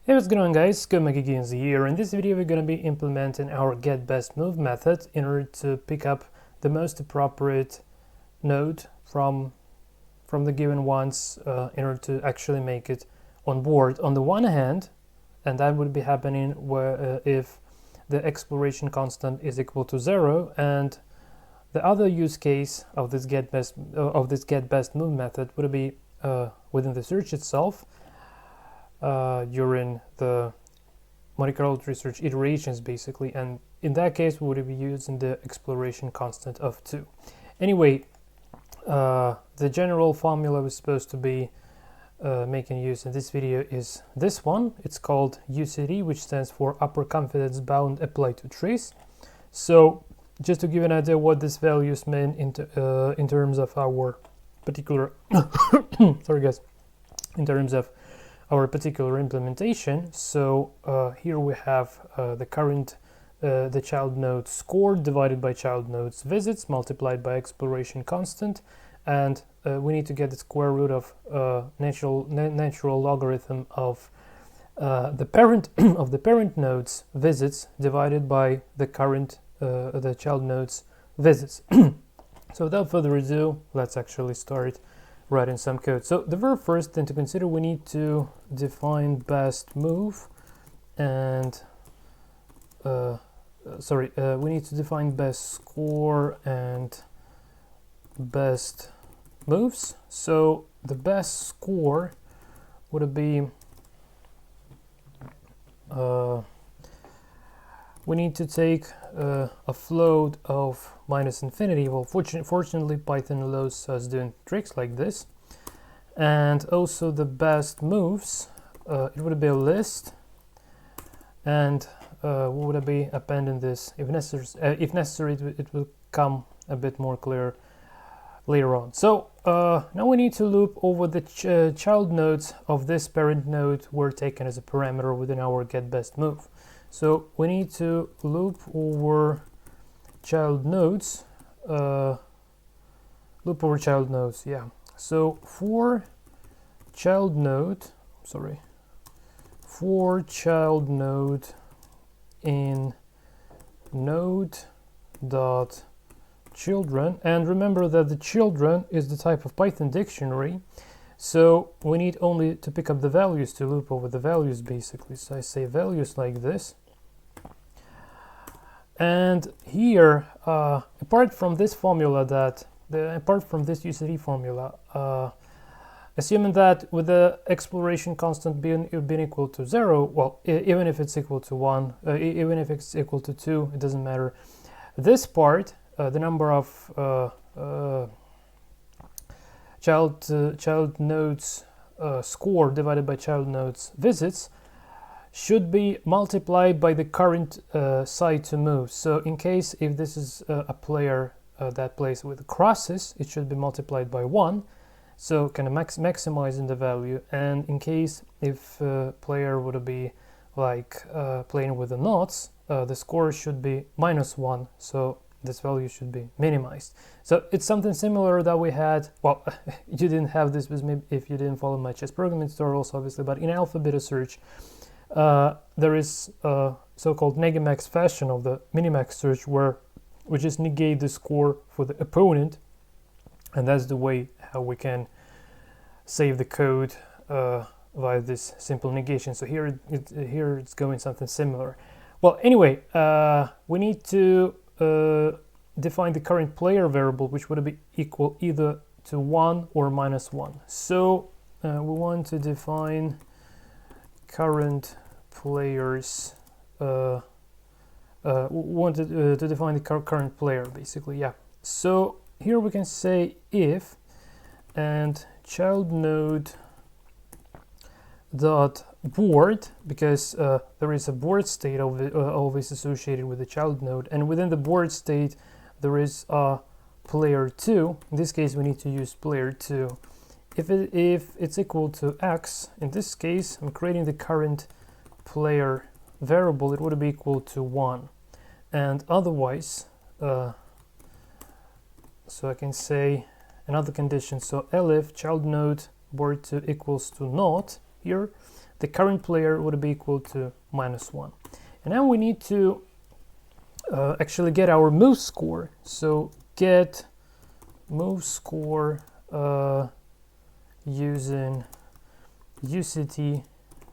Hey, what's going on, guys? GoMegaGames here. In this video we're going to be implementing our getBestMove method in order to pick up the most appropriate node from the given ones in order to actually make it on board. On the one hand, and that would be happening where if the exploration constant is equal to 0, and the other use case of this getBestMove method would be within the search itself. During the Monte Carlo research iterations, basically, and in that case we would be using the exploration constant of 2. Anyway, the general formula we're supposed to be making use in this video is this one. It's called UCT, which stands for upper confidence bound applied to trace. So just to give an idea what these values mean in terms of our particular sorry guys, in terms of our particular implementation. So here we have the child node score divided by child nodes visits multiplied by exploration constant, and we need to get the square root of natural logarithm of the parent of the parent node's visits divided by the child node's visits. So without further ado, let's actually start writing some code. So the very first thing to consider, we need to define best move, and we need to define best score and best moves. So the best score would be we need to take a float of -infinity. Well, fortunately Python allows us doing tricks like this. And also the best moves, it would be a list, and we would be appending this if necessary. It will come a bit more clear later on. So now we need to loop over the child nodes of this parent node were taken as a parameter within our getBestMove. So we need to loop over child nodes, yeah. So for child node in node dot children, and remember that the children is the type of Python dictionary, so we need only to pick up the values to loop over the values, basically. So I say values like this. And here, apart from this formula, apart from this UCT formula, assuming that with the exploration constant being equal to 0, well, even if it's equal to 1, even if it's equal to 2, it doesn't matter. This part, the number of child nodes score divided by child nodes visits, should be multiplied by the current side to move. So in case if this is a player that plays with crosses, it should be multiplied by 1, so kind of maximizing the value. And in case if player would be like playing with the knots, the score should be -1, so this value should be minimized. So it's something similar that we had. Well, you didn't have this with me if you didn't follow my chess programming tutorials, obviously, but in alpha beta search there is a so-called negamax fashion of the minimax search, where we just negate the score for the opponent, and that's the way how we can save the code via this simple negation. So here it's going something similar. Well, anyway, we need to define the current player variable, which would be equal either to 1 or -1. So we want to define current players. Wanted to define the current player, basically, yeah. So here we can say if and child node dot board, because there is a board state always associated with the child node, and within the board state there is a player 2. In this case we need to use player 2. If it's equal to x, in this case I'm creating the current player variable, it would be equal to 1, and otherwise so I can say another condition. So elif child node board 2 equals to naught here, the current player would be equal to -1. And now we need to actually get our move score. So get move score using UCT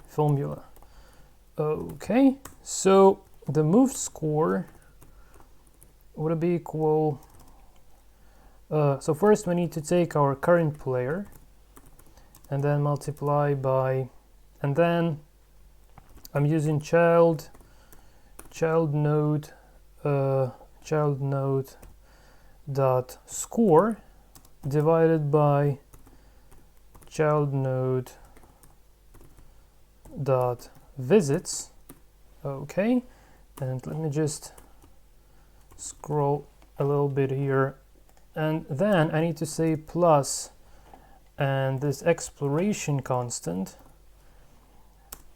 formula. Okay, so the move score would be equal. So first we need to take our current player and then multiply by, and then I'm using child node dot score divided by child node dot visits. Okay, and let me just scroll a little bit here, and then I need to say plus and this exploration constant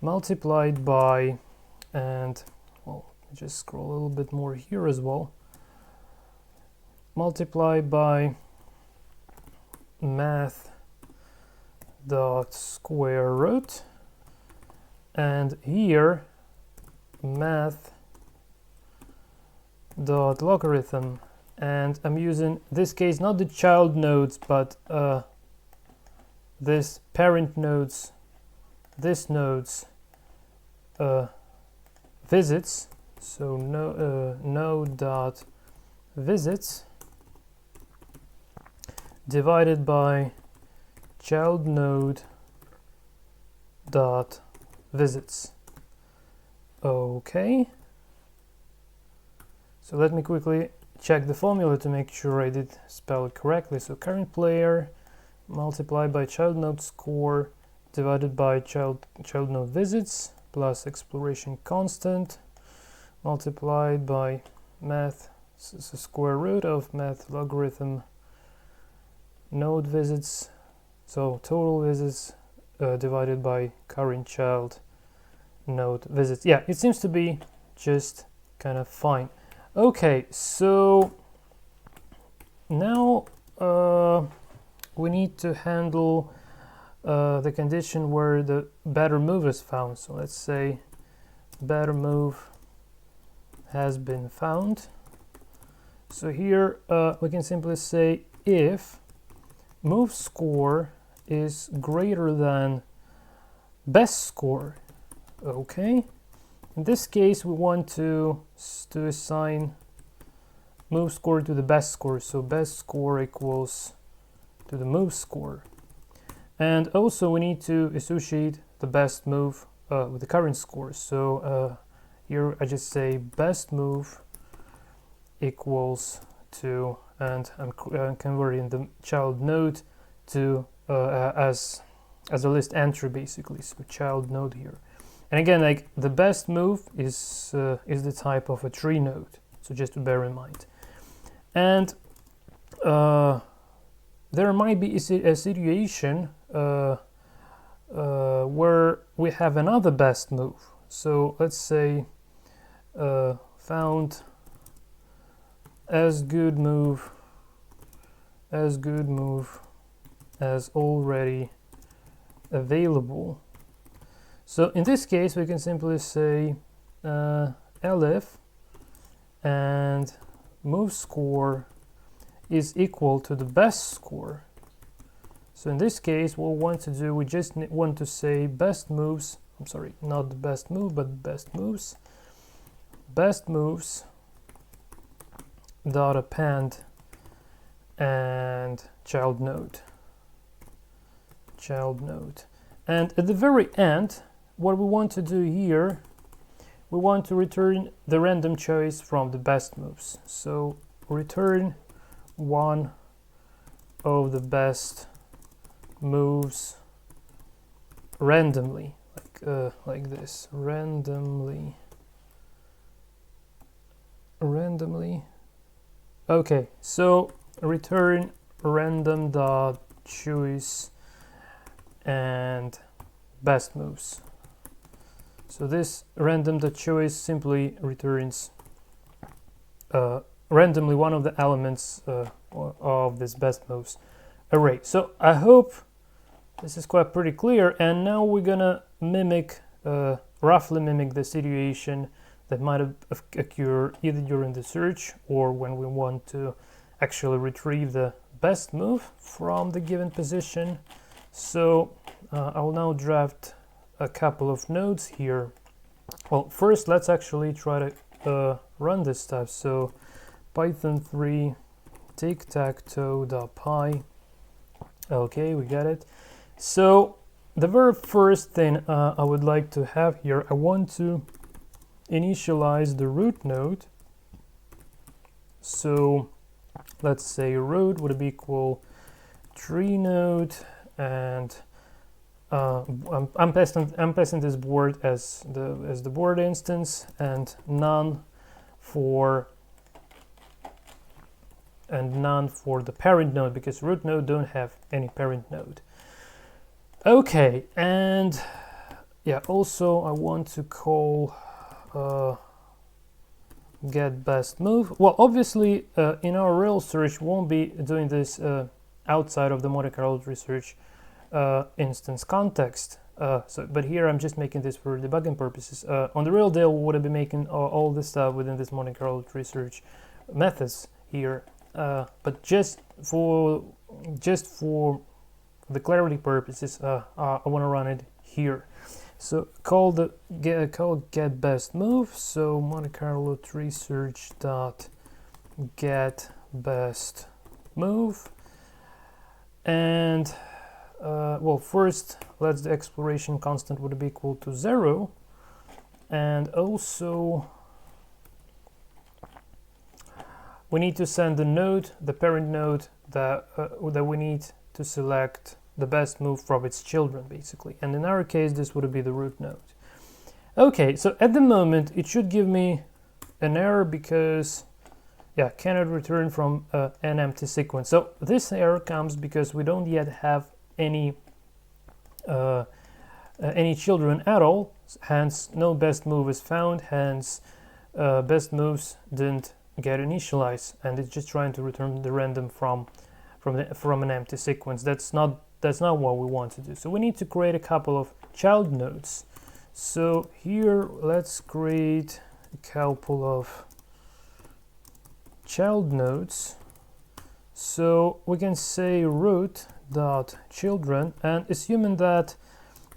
multiplied by, and well, just scroll a little bit more here as well, multiply by math dot square root, and here math dot logarithm, and I'm using this case not the child nodes but this parent nodes, this nodes visits, so node dot visits divided by child node dot visits. Okay, so let me quickly check the formula to make sure I did spell it correctly. So current player multiplied by child node score divided by child node visits plus exploration constant multiplied by math, so square root of math logarithm node visits, so total visits divided by current child node visits. Yeah, it seems to be just kind of fine. Okay, so now we need to handle the condition where the better move is found. So let's say better move has been found. So here we can simply say if move score is greater than best score. Okay, in this case we want to assign move score to the best score, so best score equals to the move score, and also we need to associate the best move with the current score. So here I just say best move equals to, and I'm converting the child node to as a list entry basically, so child node here. And again, like the best move is the type of a tree node, so just to bear in mind. And there might be a situation where we have another best move. So let's say found as good move as already available. So in this case we can simply say elif and move score is equal to the best score. So in this case what we want to do, we just want to say best moves, I'm sorry, not the best move but best moves dot append and child node, and at the very end what we want to do here, we want to return the random choice from the best moves. So return one of the best moves randomly, like this, randomly. Okay, so return random dot choice and best moves. So this random dot choice simply returns randomly one of the elements of this best moves array. So I hope this is quite pretty clear, and now we're gonna mimic, roughly mimic the situation that might have occurred either during the search or when we want to actually retrieve the best move from the given position. So I will now draft a couple of nodes here. Well, first let's actually try to run this stuff. So Python 3 tic-tac-toe.py. Okay, we got it. So the very first thing I would like to have here, I want to initialize the root node. So let's say root would be equal tree node, and I'm passing this board as the board instance, and none for the parent node, because root node don't have any parent node. Okay, and yeah, also I want to call get best move. Well, obviously in our real search we won't be doing this outside of the Monte Carlo research instance context. But here I'm just making this for debugging purposes. On the real deal, we would be making all this stuff within this Monte Carlo research methods here. But just for the clarity purposes, I want to run it here. So call get best move. So Monte Carlo research dot get best move, and well, first let's the exploration constant would be equal to 0, and also we need to send the node, the parent node that we need to select the best move from its children, basically. And in our case, this would be the root node. Okay, so at the moment, it should give me an error because, yeah, cannot return from an empty sequence. So this error comes because we don't yet have any children at all. Hence, no best move is found. Hence, best moves didn't get initialized, and it's just trying to return the random from an empty sequence. That's not what we want to do. So we need to create a couple of child nodes. So here let's create a couple of child nodes. So we can say root dot children, and assuming that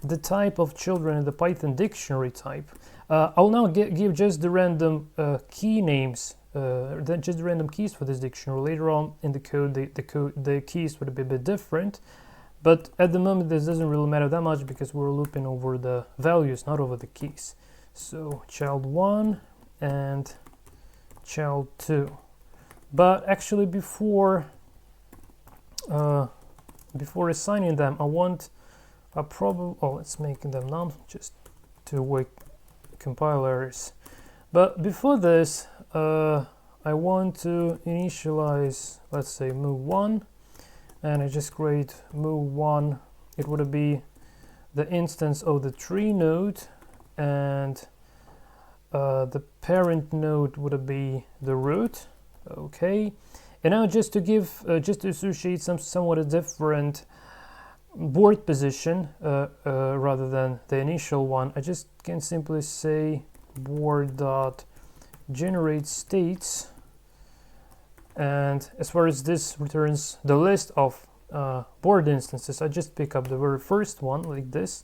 the type of children in the Python dictionary type, I'll now give just the random key names, just the random keys for this dictionary. Later on in the code, the keys would be a bit different. But at the moment, this doesn't really matter that much because we're looping over the values, not over the keys. So child 1 and child 2. But actually, before assigning them, I want a problem. Oh, let's make them none just to avoid compile errors. But before this, I want to initialize, let's say, move 1. And I just create move 1. It would be the instance of the tree node, and the parent node would be the root. Okay, and now just to give, just to associate somewhat a different board position rather than the initial one, I just can simply say board dot generate states. And as far as this returns the list of board instances, I just pick up the very first one like this.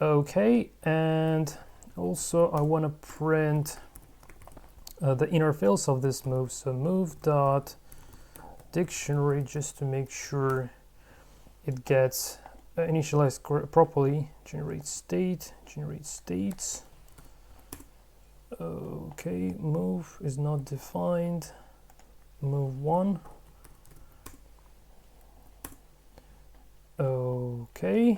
Okay, and also I want to print the interface of this move. So move dot dictionary, just to make sure it gets initialized properly. Generate state, generate states. Okay, move is not defined. Move 1. Okay.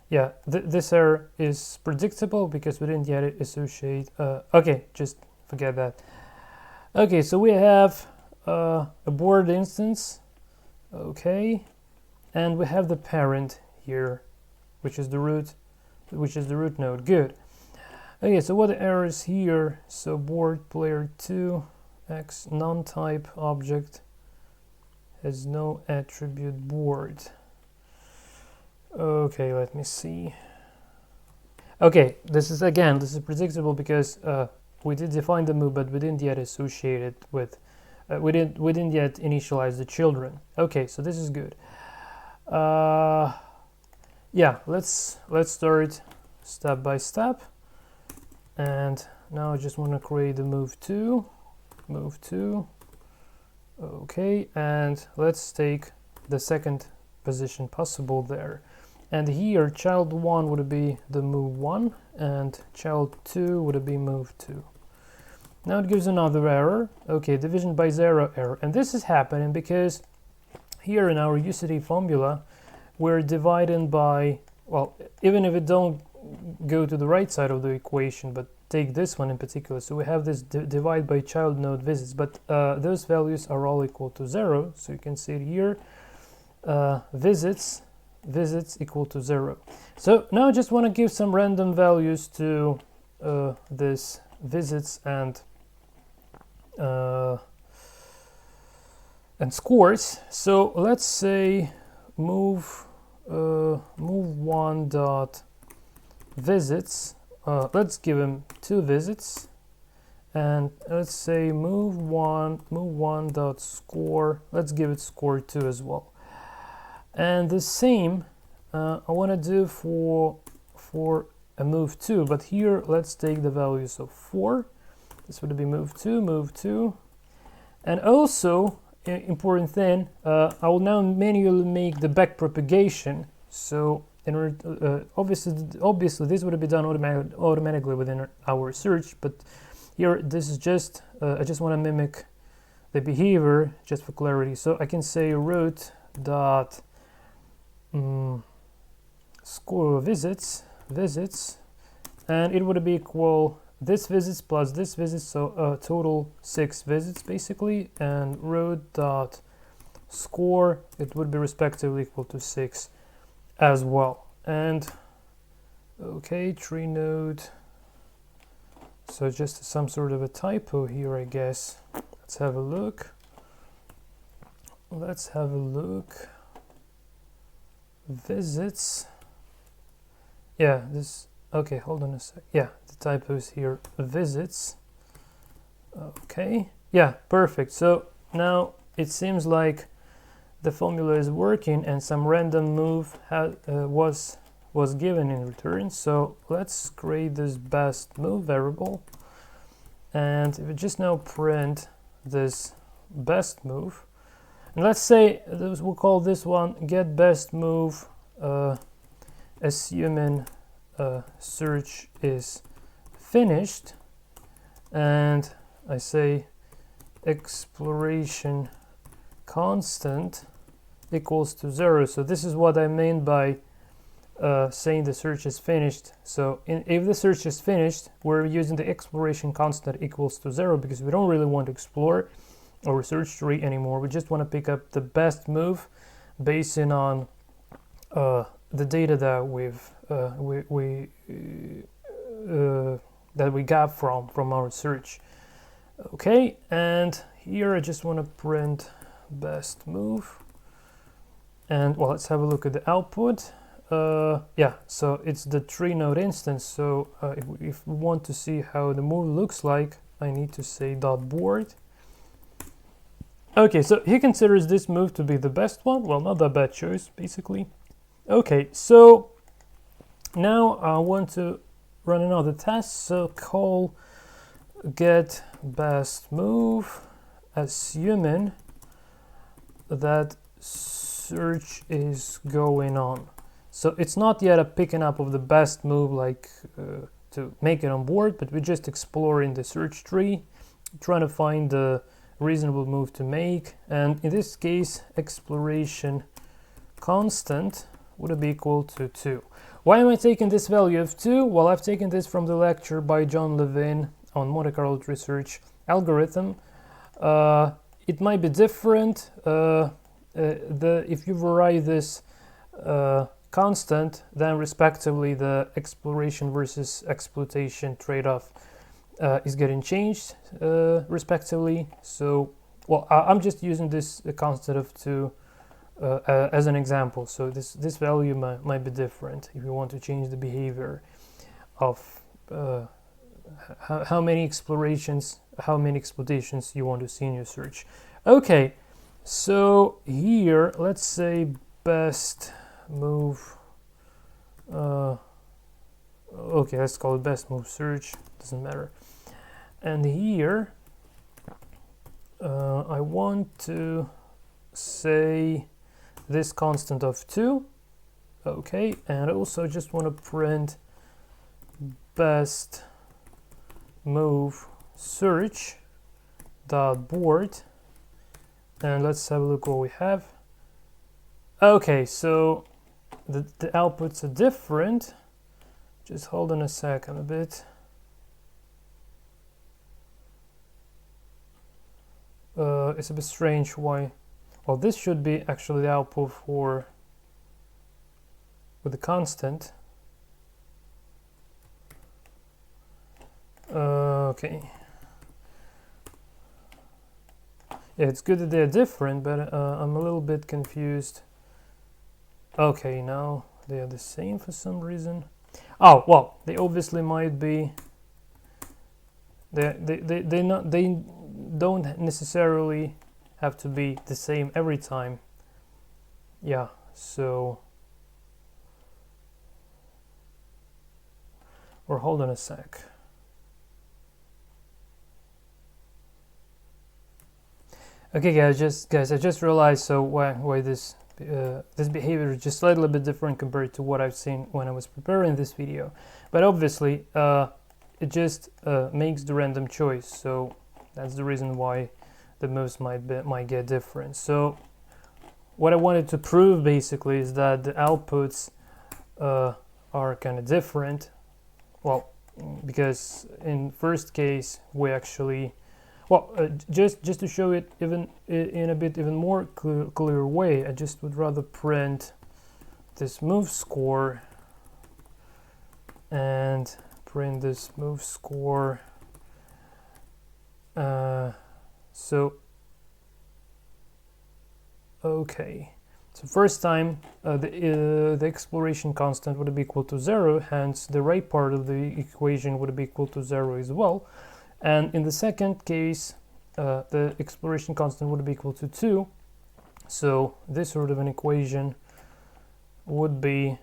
Yeah, this error is predictable because we didn't yet associate. Okay, just forget that. Okay, so we have a board instance. Okay, and we have the parent here, which is the root node. Good. Okay, so what the error is here? So board player 2. X non-type object has no attribute board. Okay, let me see. Okay, this is predictable because we did define the move, but we didn't yet associate it with we didn't yet initialize the children. Okay, so this is good. Yeah, let's start step by step. And now I just want to create the move to. Okay, and let's take the second position possible there. And here child 1 would be the move 1 and child 2 would be move 2. Now it gives another error. Okay, division by 0 error. And this is happening because here in our UCT formula we're dividing by, well, even if it don't go to the right side of the equation, but take this one in particular. So we have this divide by child node visits, but those values are all equal to 0. So you can see it here, visits equal to 0. So now I just want to give some random values to this visits and scores. So let's say move 1 dot visits. Let's give him 2 visits, and let's say move 1 dot score. Let's give it score 2 as well. And the same I want to do for a move 2, but here let's take the values of 4. This would be move 2, and also important thing, I will now manually make the back propagation. So in order obviously this would be done automatically within our search, but here this is just I just want to mimic the behavior just for clarity. So I can say root dot score visits, and it would be equal this visits plus this visits, so total 6 visits basically, and root dot score, it would be respectively equal to 6 as well. And okay, tree node, so just some sort of a typo here, I guess. Let's have a look. Visits, yeah, this, okay, hold on a sec. Yeah, the typo is here, visits. Okay, yeah, perfect. So now it seems like the formula is working and some random move was given in return. So let's create this best move variable, and if we just now print this best move, and let's say we'll call this one get best move, assuming search is finished, and I say exploration constant equals to 0. So this is what I mean by saying the search is finished. So if the search is finished, we're using the exploration constant equals to 0 because we don't really want to explore our search tree anymore. We just want to pick up the best move basing on the data that we got from our search. Okay, and here I just want to print best move, and well, let's have a look at the output. Yeah, so it's the tree node instance. So if we want to see how the move looks like, I need to say dot board. Okay, so he considers this move to be the best one. Well, not that bad choice, basically. Okay, so now I want to run another test. So call get best move, assuming that search is going on. So it's not yet a picking up of the best move, like to make it on board, but we're just exploring the search tree, trying to find the reasonable move to make. And in this case, exploration constant would be equal to 2. Why am I taking this value of 2? Well, I've taken this from the lecture by John Levin on Monte Carlo research algorithm. It might be different if you vary this constant, then respectively the exploration versus exploitation trade-off is getting changed respectively. So, well, I'm just using this constant of 2 as an example. So this value might be different if you want to change the behavior of how many explorations, how many exploitations you want to see in your search. Okay, so here let's say best move. Okay, let's call it best move search. Doesn't matter. And here I want to say this constant of 2. Okay, and I also just want to print best move search dot board, and let's have a look what we have. Okay, so the outputs are different. Just hold on a second a bit. It's a bit strange why. Well, this should be actually the output for with the constant. Okay. Yeah, it's good that they're different, but I'm a little bit confused. Okay, now they are the same for some reason. Oh, well, they obviously might be. They don't necessarily have to be the same every time. Yeah, so. Or hold on a sec. Okay, guys, I just realized so why this this behavior is just slightly bit different compared to what I've seen when I was preparing this video. But obviously, it just makes the random choice. So that's the reason why the moves might get different. So what I wanted to prove basically is that the outputs are kind of different. Well, because in first case we actually, well, just to show it even in a bit even more clear way, I just would rather print this move score and print this move score. So okay, so first time the exploration constant would be equal to 0, hence the right part of the equation would be equal to 0 as well. And in the second case, the exploration constant would be equal to 2. So this sort of an equation would be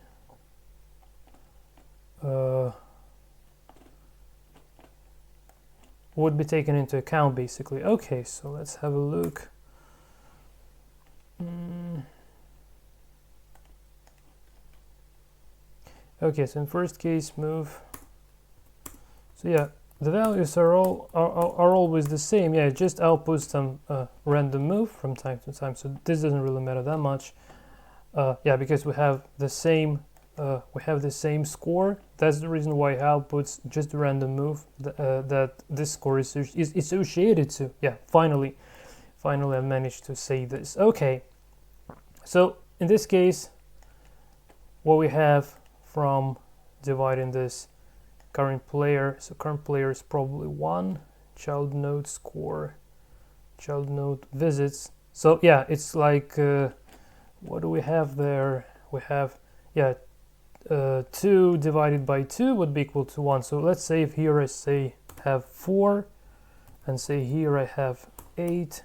taken into account basically. Okay, so let's have a look. Okay, so in first case move. So yeah, the values are always the same. Yeah, it just outputs some random move from time to time. So this doesn't really matter that much. Yeah, because we have the same score. That's the reason why it outputs just a random move that this score is associated to. Yeah, finally I managed to say this. Okay, so in this case, what we have from dividing this current player, so current player is probably 1, child node score, child node visits. So yeah, it's like what do we have there? We have 2 divided by 2 would be equal to 1. So let's say if here I say have 4 and say here I have 8,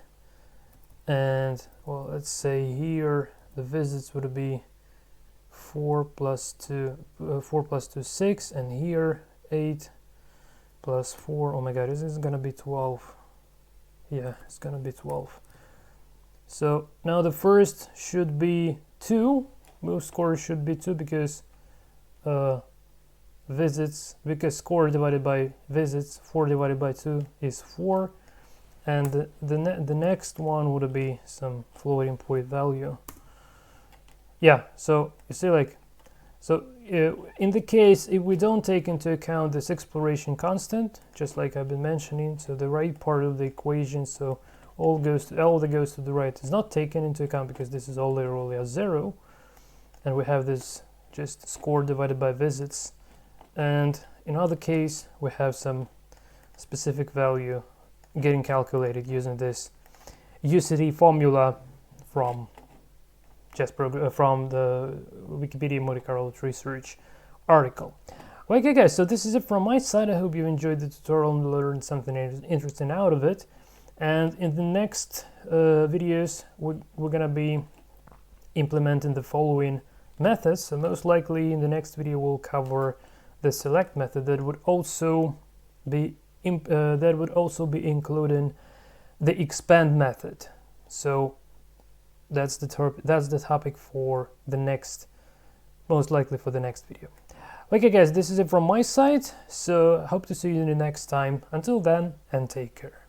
and well, let's say here the visits would be 4 plus 2 6, and here 8 plus 4. Oh my god, this is gonna be 12. Yeah, it's gonna be 12. So now the first should be 2, move score should be 2 because score divided by visits, 4 divided by 2 is 4, and the next one would be some floating point value. Yeah, so you see, like, so in the case if we don't take into account this exploration constant, just like I've been mentioning, so the right part of the equation, so all that goes to the right is not taken into account because this is all literally a 0, and we have this just score divided by visits, and in other case we have some specific value getting calculated using this UCT formula from from the Wikipedia multi-correlate research article. Okay guys, so this is it from my side. I hope you enjoyed the tutorial and learned something interesting out of it. And in the next videos, we're gonna be implementing the following methods. So most likely in the next video we'll cover the select method that would also be including the expand method. So that's the topic for the next, most likely for the next video. Okay guys, this is it from my side, so hope to see you in the next time. Until then, and take care.